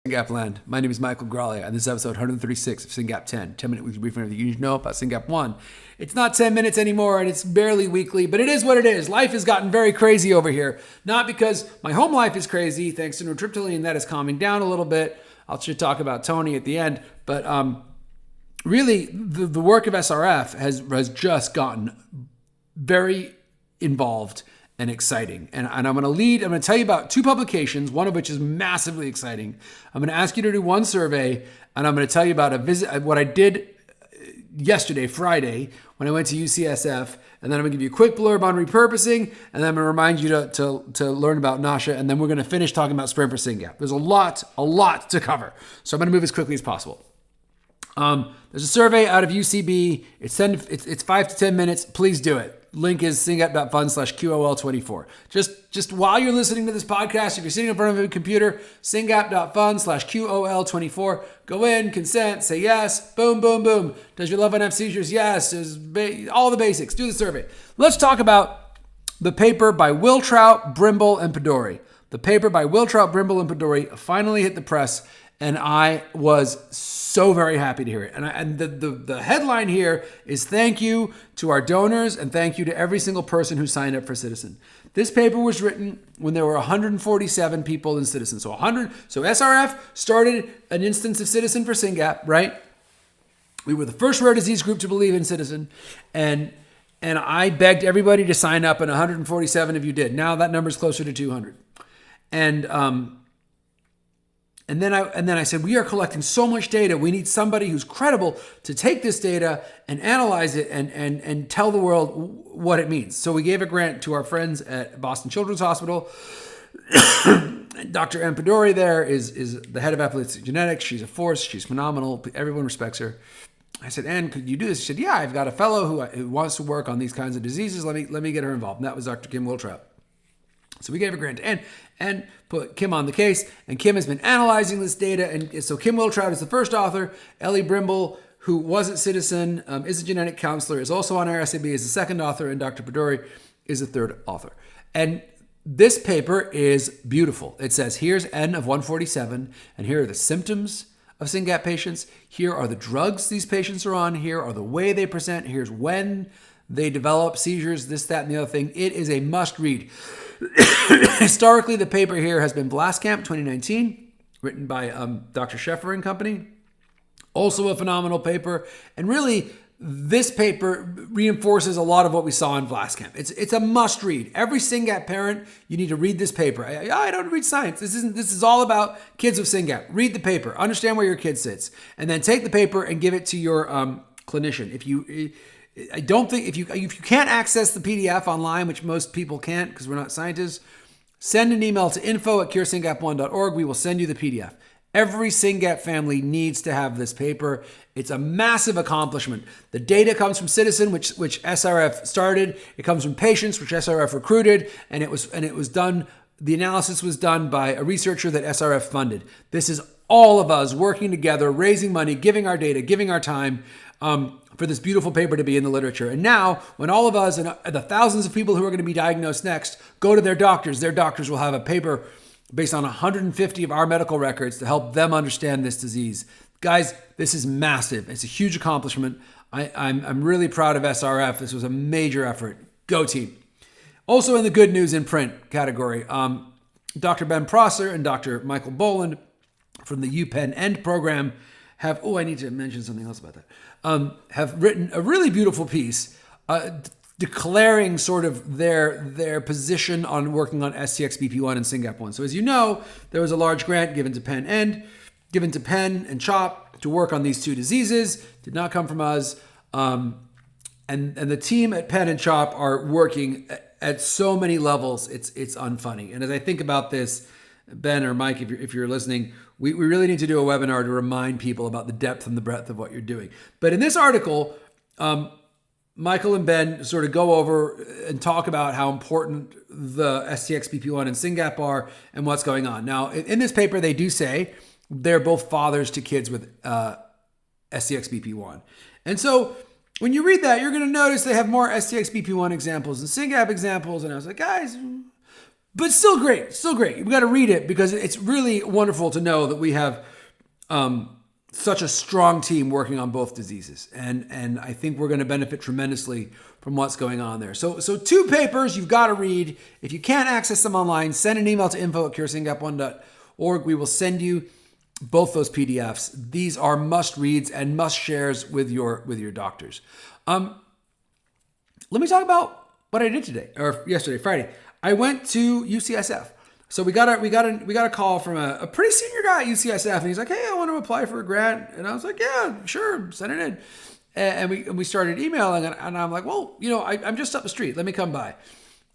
SynGAP land. My name is Michael Graglia, and this is episode 136 of SynGAP 10, 10-minute weekly briefing of the you need to know about SynGAP1. It's not 10 minutes anymore, and it's barely weekly, but it is what it is. Life has gotten very crazy over here. Not because my home life is crazy, thanks to Nortriptyline, that is calming down a little bit. I'll should talk about Tony at the end, but really, the work of SRF has just gotten very involved and exciting. And I'm going to tell you about two publications, one of which is massively exciting. I'm going to ask you to do one survey, and I'm going to tell you about what I did yesterday, Friday, when I went to UCSF, and then I'm going to give you a quick blurb on repurposing, and then I'm going to remind you to learn about NASHA, and then we're going to finish talking about Sprint for SynGAP. There's a lot to cover, so I'm going to move as quickly as possible. There's a survey out of UCB. It's 5 to 10 minutes. Please do it. Link is syngap.fun/QOL24. Just while you're listening to this podcast, if you're sitting in front of a computer, syngap.fun/QOL24. Go in, consent, say yes, boom, boom, boom. Does your loved one have seizures? Yes. All the basics. Do the survey. Let's talk about the paper by Wiltrout, Brimble, and Podori. The paper by Wiltrout, Brimble, and Podori finally hit the press, and I was so very happy to hear it. And the headline here is thank you to our donors and thank you to every single person who signed up for Ciitizen. This paper was written when there were 147 people in Ciitizen. So SRF started an instance of Ciitizen for SynGAP, right? We were the first rare disease group to believe in Ciitizen, and I begged everybody to sign up, and 147 of you did. Now that number is closer to 200. And then I said, we are collecting so much data. We need somebody who's credible to take this data and analyze it and tell the world what it means. So we gave a grant to our friends at Boston Children's Hospital. Dr. Ann Podori there is the head of epilepsy genetics. She's a force. She's phenomenal. Everyone respects her. I said, Ann, could you do this? She said, yeah, I've got a fellow who wants to work on these kinds of diseases. Let me get her involved. And that was Dr. Kim Wiltrout. So we gave a grant to Ann and put Kim on the case, and Kim has been analyzing this data. And so Kim Wiltrout is the first author. Ellie Brimble, who was at Ciitizen, is a genetic counselor, is also on our SAB, is the second author, and Dr. Podori is the third author. And this paper is beautiful. It says, here's N of 147, and here are the symptoms of SynGAP patients. Here are the drugs these patients are on. Here are the way they present. Here's when they develop seizures, this, that, and the other thing. It is a must read. Historically, the paper here has been Vlaskamp 2019, written by Dr. Sheffer and company. Also a phenomenal paper. And really, this paper reinforces a lot of what we saw in Vlaskamp. It's a must read. Every SynGAP parent, you need to read this paper. I don't read science. This is all about kids with SynGAP. Read the paper. Understand where your kid sits. And then take the paper and give it to your clinician. I don't think if you can't access the PDF online, which most people can't because we're not scientists, send an email to info@curesyngap1.org. We will send you the PDF. Every SynGAP family needs to have this paper. It's a massive accomplishment. The data comes from Ciitizen, which SRF started. It comes from patients, which SRF recruited, and it was done. The analysis was done by a researcher that SRF funded. This is all of us working together, raising money, giving our data, giving our time. For this beautiful paper to be in the literature. And now, when all of us and the thousands of people who are going to be diagnosed next go to their doctors will have a paper based on 150 of our medical records to help them understand this disease. Guys, this is massive. It's a huge accomplishment. I'm really proud of SRF. This was a major effort. Go team. Also in the good news in print category, Dr. Ben Prosser and Dr. Michael Boland from the UPenn END program I need to mention something else about that. Have written a really beautiful piece declaring sort of their position on working on STXBP1 and SynGAP1. So as you know, there was a large grant given to Penn and CHOP to work on these two diseases. Did not come from us. And the team at Penn and CHOP are working at so many levels. It's unfunny. And as I think about this, Ben or Mike, if you're listening, we really need to do a webinar to remind people about the depth and the breadth of what you're doing. But in this article, Michael and Ben sort of go over and talk about how important the STXBP1 and SynGAP are and what's going on. Now, in this paper, they do say they're both fathers to kids with STXBP1. And so when you read that, you're going to notice they have more STXBP1 examples and SynGAP examples. And I was like, guys, But still great, still great. You've got to read it because it's really wonderful to know that we have such a strong team working on both diseases. And I think we're going to benefit tremendously from what's going on there. So 2 papers you've got to read. If you can't access them online, send an email to info@curesyngap1.org. We will send you both those PDFs. These are must reads and must shares with your doctors. Let me talk about what I did today or yesterday, Friday. I went to UCSF. So we got a call from a pretty senior guy at UCSF, and he's like, "Hey, I want to apply for a grant." And I was like, "Yeah, sure, send it in." And we started emailing, and I'm like, "Well, I'm just up the street. Let me come by."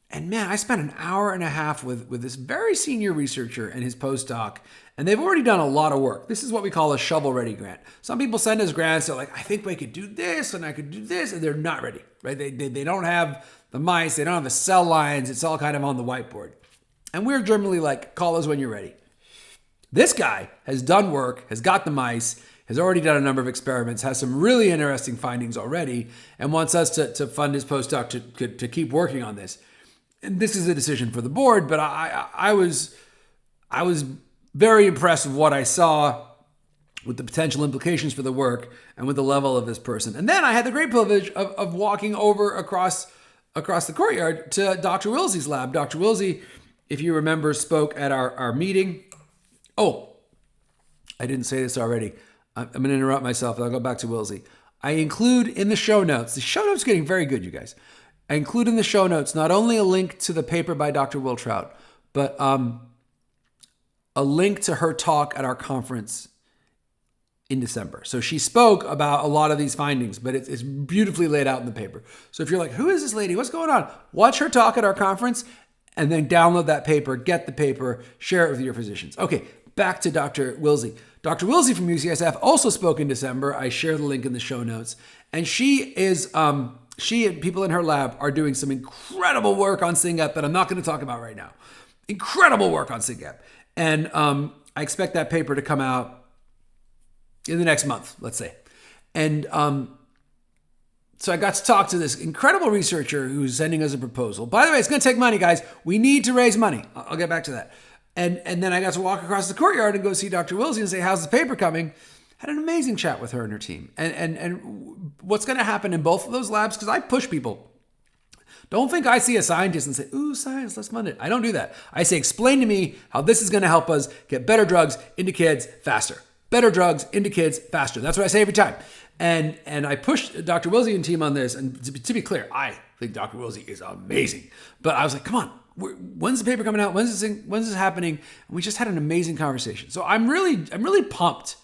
And man, I spent an hour and a half with this very senior researcher and his postdoc, and they've already done a lot of work. This is what we call a shovel-ready grant. Some people send us grants, they're like, "I think we could do this, and I could do this," and they're not ready, right? They don't have the mice, they don't have the cell lines. It's all kind of on the whiteboard. And we're generally like, call us when you're ready. This guy has done work, has got the mice, has already done a number of experiments, has some really interesting findings already, and wants us to fund his postdoc to keep working on this. And this is a decision for the board, but I was very impressed with what I saw, with the potential implications for the work and with the level of this person. And then I had the great privilege of walking over across the courtyard to Dr. Wilsey's lab. Dr. Wilsey, if you remember, spoke at our meeting. Oh, I didn't say this already. I'm going to interrupt myself, and I'll go back to Wilsey. I include in the show notes are getting very good, you guys. I include in the show notes not only a link to the paper by Dr. Wiltrout, but a link to her talk at our conference in December. So she spoke about a lot of these findings, but it's beautifully laid out in the paper. So if you're like, who is this lady? What's going on? Watch her talk at our conference and then download that paper, get the paper, share it with your physicians. Okay, back to Dr. Wilsey. Dr. Wilsey from UCSF also spoke in December. I share the link in the show notes. And she and people in her lab are doing some incredible work on SynGAP that I'm not going to talk about right now. Incredible work on SynGAP. And I expect that paper to come out in the next month, let's say. And so I got to talk to this incredible researcher who's sending us a proposal. By the way, it's going to take money, guys. We need to raise money. I'll get back to that. And then I got to walk across the courtyard and go see Dr. Wilsey and say, how's the paper coming? Had an amazing chat with her and her team. And what's going to happen in both of those labs, because I push people. Don't think I see a scientist and say, ooh, science, let's fund it. I don't do that. I say, explain to me how this is going to help us get better drugs into kids faster. Better drugs into kids faster. That's what I say every time. And I pushed Dr. Wilsey and team on this. And to be clear, I think Dr. Wilsey is amazing. But I was like, come on, when's the paper coming out? When's this happening? And we just had an amazing conversation. So I'm really pumped.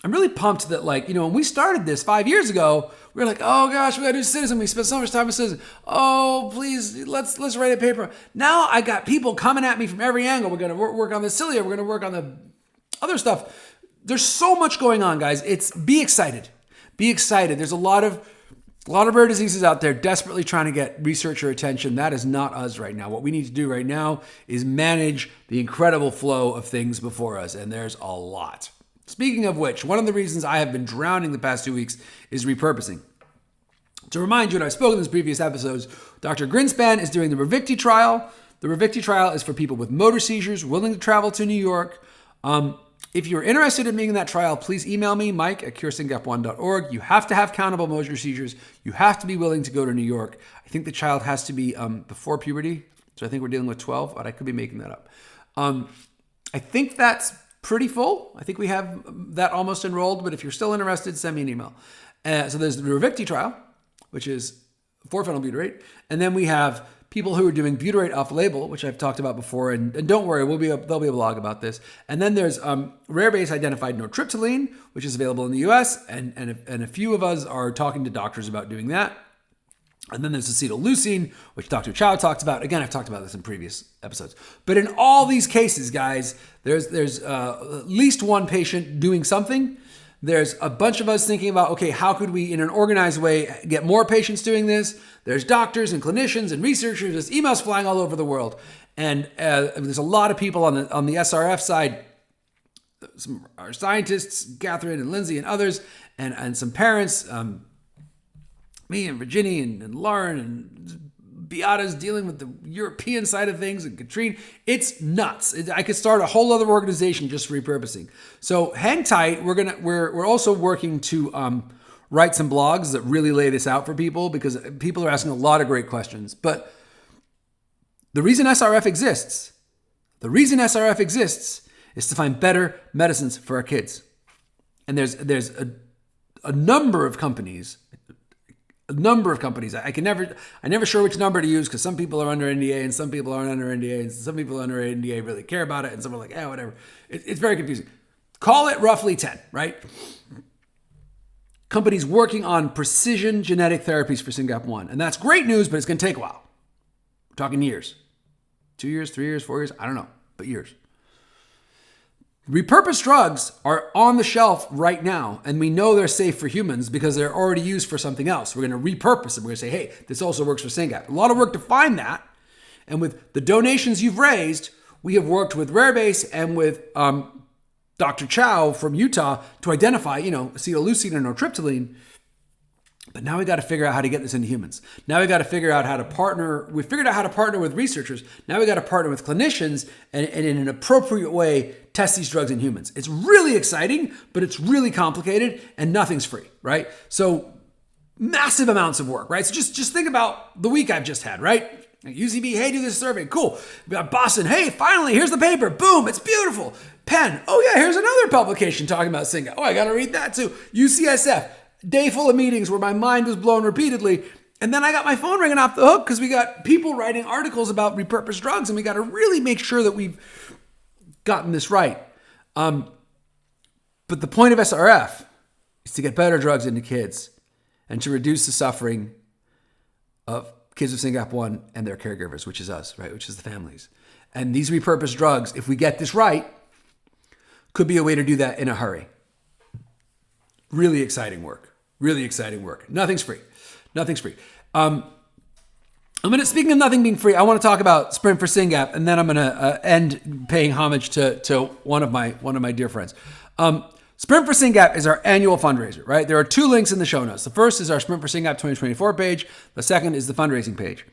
I'm really pumped that, like, when we started this 5 years ago, we were like, oh gosh, we gotta do Ciitizen. We spent so much time with Ciitizen. Oh, please, let's write a paper. Now I got people coming at me from every angle. We're gonna work on the cilia. We're gonna work on the other stuff. There's so much going on, guys. Be excited. Be excited. There's a lot of rare diseases out there desperately trying to get researcher attention. That is not us right now. What we need to do right now is manage the incredible flow of things before us, and there's a lot. Speaking of which, one of the reasons I have been drowning the past 2 weeks is repurposing. To remind you, and I've spoken in these previous episodes, Dr. Grinspan is doing the Ravicti trial. The Ravicti trial is for people with motor seizures willing to travel to New York. If you're interested in being in that trial, please email me, mike@curesyngap1.org. You have to have countable motor seizures. You have to be willing to go to New York. I think the child has to be before puberty. So I think we're dealing with 12, but I could be making that up. I think that's pretty full. I think we have that almost enrolled, but if you're still interested, send me an email. So there's the Ravicti trial, which is 4-phenylbutyrate. And then we have people who are doing butyrate off-label, which I've talked about before. And don't worry, there'll be a blog about this. And then there's rare base identified Nortriptyline, which is available in the US. And a few of us are talking to doctors about doing that. And then there's Acetylleucine, which Dr. Chow talked about. Again, I've talked about this in previous episodes. But in all these cases, guys, there's at least one patient doing something. There's a bunch of us thinking about, okay, how could we, in an organized way, get more patients doing this? There's doctors and clinicians and researchers. There's emails flying all over the world. And there's a lot of people on the SRF side, some our scientists, Catherine and Lindsay and others, and some parents, me and Virginie and Lauren and Beata's dealing with the European side of things, and Katrine. It's nuts. I could start a whole other organization just for repurposing. So hang tight. We're also working to write some blogs that really lay this out for people, because people are asking a lot of great questions. But the reason SRF exists is to find better medicines for our kids. And there's a number of companies. I'm never sure which number to use, because some people are under NDA and some people aren't under NDA, and some people under NDA really care about it, and some are like, whatever. It's very confusing. Call it roughly 10, right? Companies working on precision genetic therapies for SynGAP1. And that's great news, but it's going to take a while. We're talking years. 2 years, 3 years, 4 years, I don't know, but years. Repurposed drugs are on the shelf right now, and we know they're safe for humans because they're already used for something else. We're going to repurpose them. We're going to say, hey, this also works for SynGAP. A lot of work to find that. And with the donations you've raised, we have worked with Rarebase and with Dr. Chow from Utah to identify, Acetylleucine and Nortriptyline. But now we got to figure out how to get this into humans. Now we got to figure out how to partner. We figured out how to partner with researchers. Now we got to partner with clinicians and in an appropriate way, test these drugs in humans. It's really exciting, but it's really complicated, and nothing's free, right? So massive amounts of work, right? So just think about the week I've just had, right? UCB, hey, do this survey. Cool. We got Boston. Hey, finally, here's the paper. Boom, it's beautiful. Penn. Oh yeah, here's another publication talking about SynGAP. Oh, I got to read that too. UCSF. Day full of meetings where my mind was blown repeatedly. And then I got my phone ringing off the hook because we got people writing articles about repurposed drugs, and we got to really make sure that we've gotten this right. But the point of SRF is to get better drugs into kids and to reduce the suffering of kids with SynGAP1 and their caregivers, which is us, right? Which is the families. And these repurposed drugs, if we get this right, could be a way to do that in a hurry. Really exciting work. Really exciting work. Nothing's free. Nothing's free. Speaking of nothing being free, I want to talk about Sprint for SynGAP, and then I'm going to end paying homage to one of my dear friends. Sprint for SynGAP is our annual fundraiser, right? There are 2 links in the show notes. The first is our Sprint for SynGAP 2024 page. The second is the fundraising page.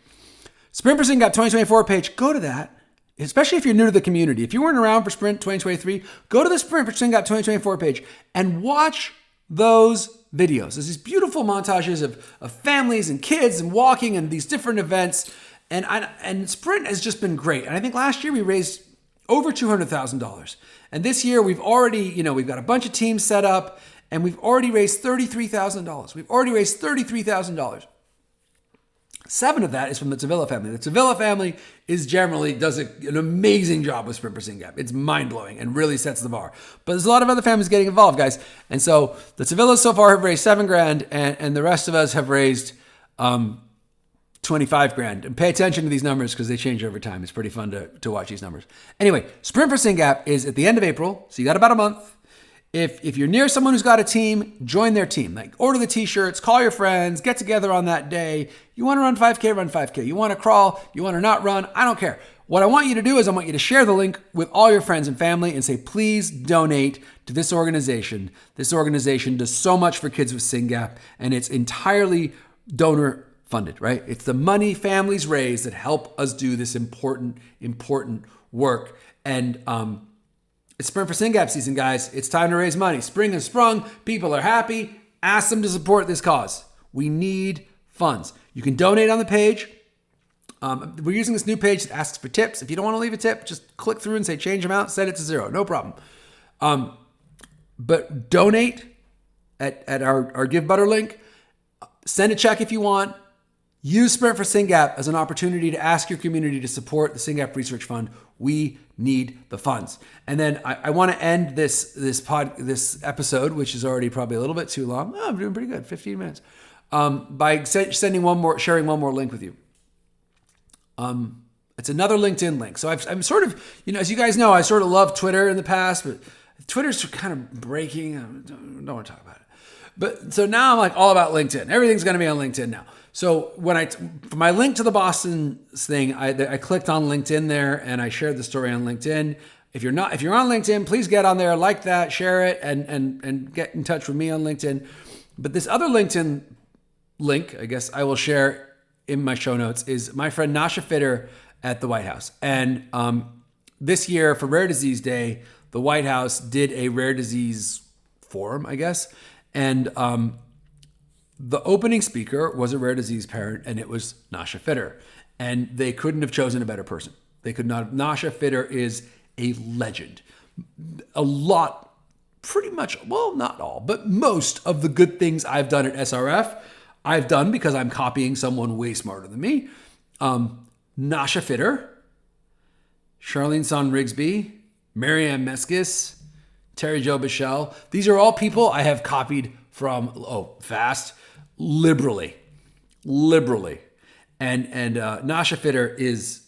Sprint for SynGAP 2024 page, go to that. Especially if you're new to the community. If you weren't around for Sprint 2023, go to the Sprint for SynGAP 2024 page and watch those videos. There's these beautiful montages of families and kids and walking and these different events. And Sprint has just been great. And I think last year we raised over $200,000. And this year we've already, we've got a bunch of teams set up, and we've already raised $33,000. We've already raised $33,000. 7 of that is from the Tavilla family. The Tavilla family does an amazing job with Sprint for SynGAP. It's mind-blowing and really sets the bar. But there's a lot of other families getting involved, guys. And so the Tavillas so far have raised $7,000, and the rest of us have raised $25,000. And pay attention to these numbers because they change over time. It's pretty fun to watch these numbers. Anyway, Sprint for SynGAP is at the end of April, so you got about a month. If you're near someone who's got a team, join their team. Like, order the t-shirts, call your friends, get together on that day. You want to run 5K, run 5K. You want to crawl, you want to not run, I don't care. What I want you to do is I want you to share the link with all your friends and family and say, please donate to this organization. This organization does so much for kids with SynGAP, and it's entirely donor funded, right? It's the money families raise that help us do this important work. And it's Sprint for SynGAP season, guys. It's time to raise money. Spring has sprung. People are happy. Ask them to support this cause. We need funds. You can donate on the page. We're using this new page that asks for tips. If you don't want to leave a tip, just click through and say change amount, set it to 0. No problem. But donate at our Give Butter link. Send a check if you want. Use Sprint for SynGAP as an opportunity to ask your community to support the SynGAP Research Fund. We need the funds. And then I want to end this episode, which is already probably a little bit too long. Oh, I'm doing pretty good, 15 minutes. By sharing one more link with you. It's another LinkedIn link. So I'm sort of, as you guys know, I sort of loved Twitter in the past, but Twitter's kind of breaking. I don't want to talk about it. But so now I'm like all about LinkedIn. Everything's going to be on LinkedIn now. So for my link to the Boston thing, I clicked on LinkedIn there and I shared the story on LinkedIn. If you're on LinkedIn, please get on there, like that, share it, and get in touch with me on LinkedIn. But this other LinkedIn link, I guess I will share in my show notes, is my friend Nasha Fitter at the White House. And this year for Rare Disease Day, the White House did a rare disease forum, I guess. And the opening speaker was a rare disease parent, and it was Nasha Fitter. And they couldn't have chosen a better person. They could not. Nasha Fitter is a legend. A lot, pretty much, well, not all, but most of the good things I've done at SRF, I've done because I'm copying someone way smarter than me. Nasha Fitter, Charlene Son-Rigsby, Marianne Meskis, Terry Jo Bichelle. These are all people I have copied from, fast, liberally. And Nasha Fitter is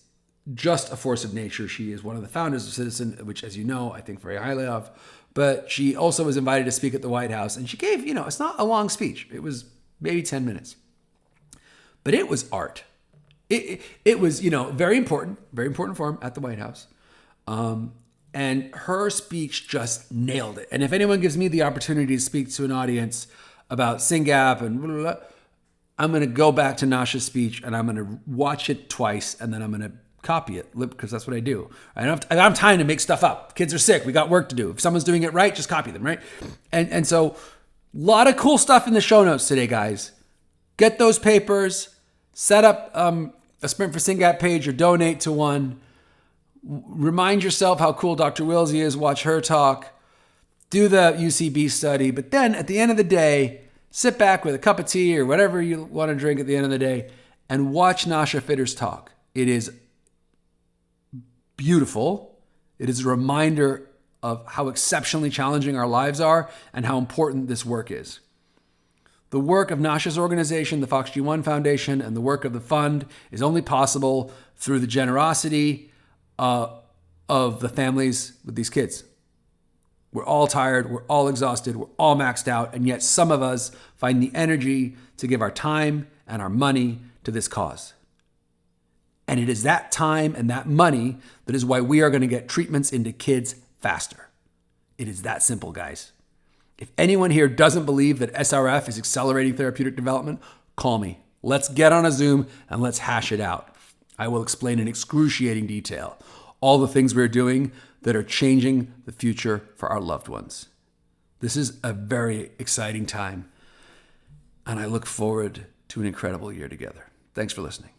just a force of nature. She is one of the founders of Ciitizen, which, as you know, I think very highly of. But she also was invited to speak at the White House. And she gave, it's not a long speech. It was maybe 10 minutes. But it was art. It was, very important forum at the White House. And her speech just nailed it. And if anyone gives me the opportunity to speak to an audience about SynGAP and blah, blah, blah, I'm going to go back to Nasha's speech and I'm going to watch it twice and then I'm going to copy it because that's what I do. I don't have time to make stuff up. Kids are sick. We got work to do. If someone's doing it right, just copy them, right? And so a lot of cool stuff in the show notes today, guys. Get those papers, set up a Sprint for SynGAP page or donate to one. Remind yourself how cool Dr. Wilsey is. Watch her talk. Do the UCB study. But then at the end of the day, sit back with a cup of tea or whatever you want to drink at the end of the day and watch Nasha Fitter's talk. It is beautiful. It is a reminder of how exceptionally challenging our lives are and how important this work is. The work of Nasha's organization, the Fox G1 Foundation, and the work of the fund is only possible through the generosity of the families with these kids. We're all tired, we're all exhausted, we're all maxed out, and yet some of us find the energy to give our time and our money to this cause. And it is that time and that money that is why we are going to get treatments into kids faster. It is that simple, guys. If anyone here doesn't believe that SRF is accelerating therapeutic development, call me. Let's get on a Zoom and let's hash it out. I will explain in excruciating detail all the things we're doing that are changing the future for our loved ones. This is a very exciting time, and I look forward to an incredible year together. Thanks for listening.